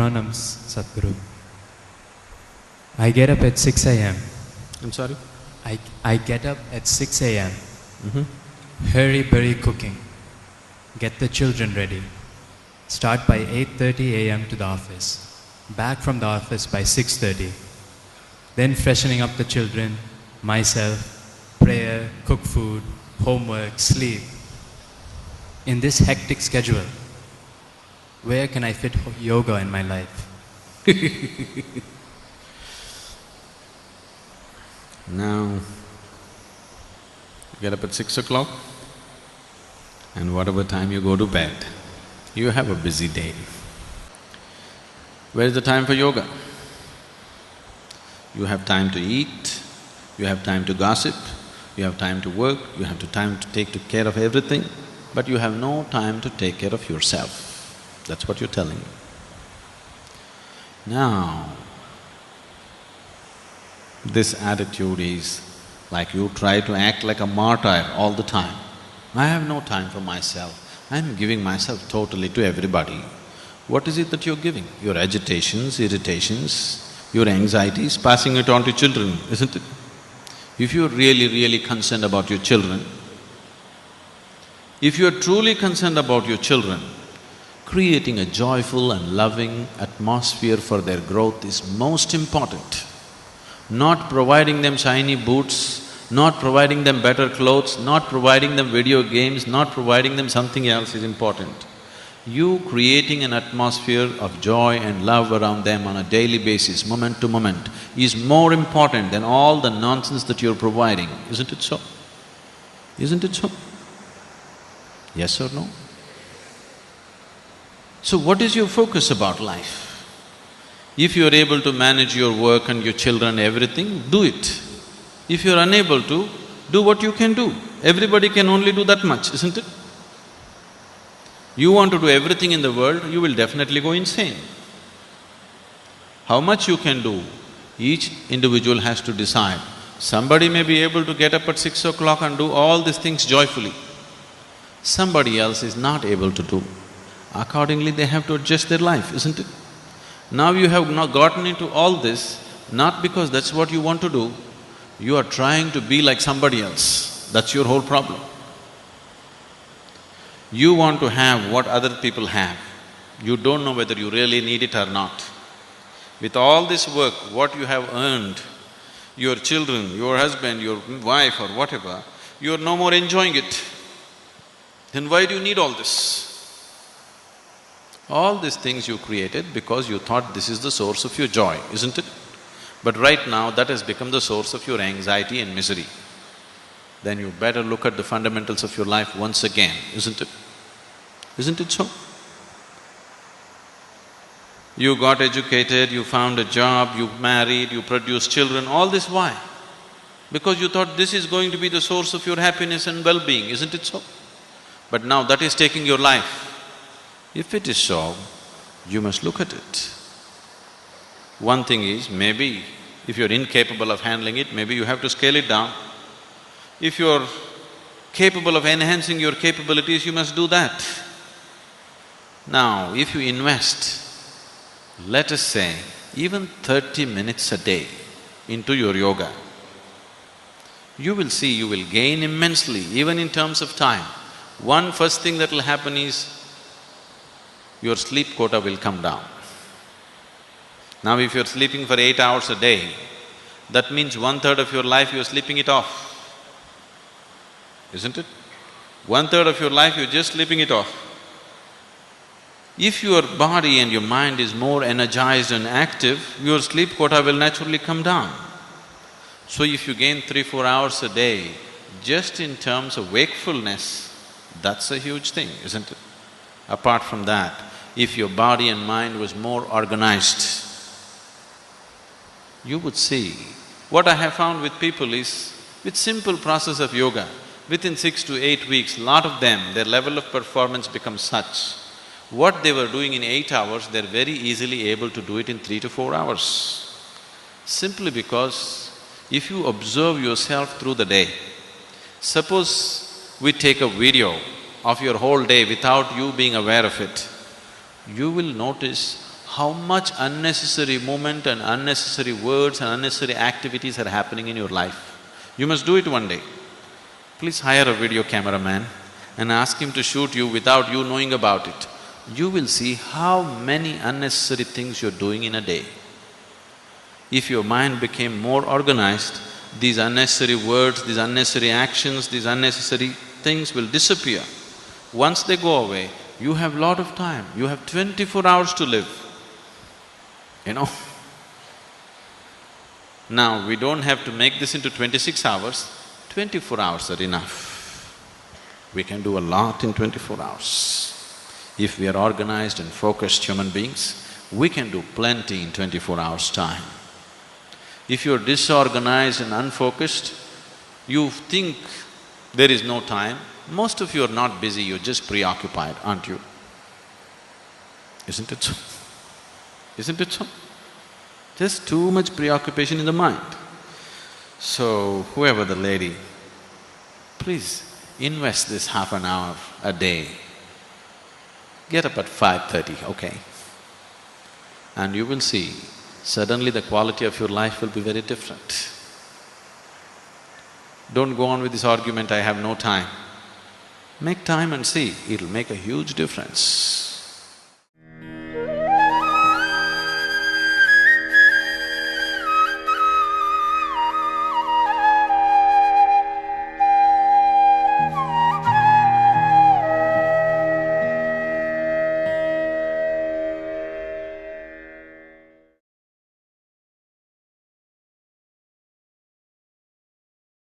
Pranam, Sadhguru. I get up at 6 a.m. I'm sorry? I get up at 6 a.m. Mm-hmm. Hurry cooking. Get the children ready. Start by 8:30 a.m. to the office. Back from the office by 6:30. Then freshening up the children, myself, prayer, cook food, homework, sleep. In this hectic schedule, where can I fit yoga in my life? Now, you get up at 6 o'clock and whatever time you go to bed, you have a busy day. Where is the time for yoga? You have time to eat, you have time to gossip, you have time to work, you have time to take care of everything, but you have no time to take care of yourself. That's what you're telling me. Now, this attitude is like you try to act like a martyr all the time. I have no time for myself, I'm giving myself totally to everybody. What is it that you're giving? Your agitations, irritations, your anxieties, passing it on to children, isn't it? If you're really concerned about your children, if you're truly concerned about your children, creating a joyful and loving atmosphere for their growth is most important. Not providing them shiny boots, not providing them better clothes, not providing them video games, not providing them something else is important. You creating an atmosphere of joy and love around them on a daily basis, moment to moment, is more important than all the nonsense that you're providing, isn't it so? Isn't it so? Yes or no? So what is your focus about life? If you are able to manage your work and your children, everything, do it. If you are unable to, do what you can do. Everybody can only do that much, isn't it? You want to do everything in the world, you will definitely go insane. How much you can do, each individual has to decide. Somebody may be able to get up at 6 o'clock and do all these things joyfully. Somebody else is not able to do. Accordingly, they have to adjust their life, isn't it? Now you have not gotten into all this, not because that's what you want to do, you are trying to be like somebody else. That's your whole problem. You want to have what other people have. You don't know whether you really need it or not. With all this work, what you have earned, your children, your husband, your wife or whatever, you are no more enjoying it. Then why do you need all this? All these things you created because you thought this is the source of your joy, isn't it? But right now, that has become the source of your anxiety and misery. Then you better look at the fundamentals of your life once again, isn't it? Isn't it so? You got educated, you found a job, you married, you produced children, all this why? Because you thought this is going to be the source of your happiness and well-being, isn't it so? But now that is taking your life. If it is so, you must look at it. One thing is, maybe if you're incapable of handling it, maybe you have to scale it down. If you're capable of enhancing your capabilities, you must do that. Now, if you invest, let us say, even 30 minutes a day into your yoga, you will see you will gain immensely, even in terms of time. One first thing that will happen is, your sleep quota will come down. Now if you're sleeping for 8 hours a day, that means 1/3 of your life you're sleeping it off, isn't it? 1/3 of your life you're just sleeping it off. If your body and your mind is more energized and active, your sleep quota will naturally come down. So if you gain 3-4 hours a day, just in terms of wakefulness, that's a huge thing, isn't it? Apart from that, if your body and mind was more organized, you would see. What I have found with people is, with simple process of yoga, within 6 to 8 weeks, lot of them, their level of performance becomes such. What they were doing in 8 hours, they're very easily able to do it in 3 to 4 hours. Simply because if you observe yourself through the day, suppose we take a video of your whole day without you being aware of it, you will notice how much unnecessary movement and unnecessary words and unnecessary activities are happening in your life. You must do it one day. Please hire a video cameraman and ask him to shoot you without you knowing about it. You will see how many unnecessary things you're doing in a day. If your mind became more organized, these unnecessary words, these unnecessary actions, these unnecessary things will disappear. Once they go away, you have lot of time, you have 24 hours to live, you know. Now, we don't have to make this into 26 hours, 24 hours are enough. We can do a lot in 24 hours. If we are organized and focused human beings, we can do plenty in 24 hours' time. If you're disorganized and unfocused, you think there is no time. Most of you are not busy, you're just preoccupied, aren't you? Isn't it so? Isn't it so? Just too much preoccupation in the mind. So, whoever the lady, please invest this half an hour a day. Get up at 5:30, okay? And you will see, suddenly the quality of your life will be very different. Don't go on with this argument, I have no time. Make time and see, it'll make a huge difference.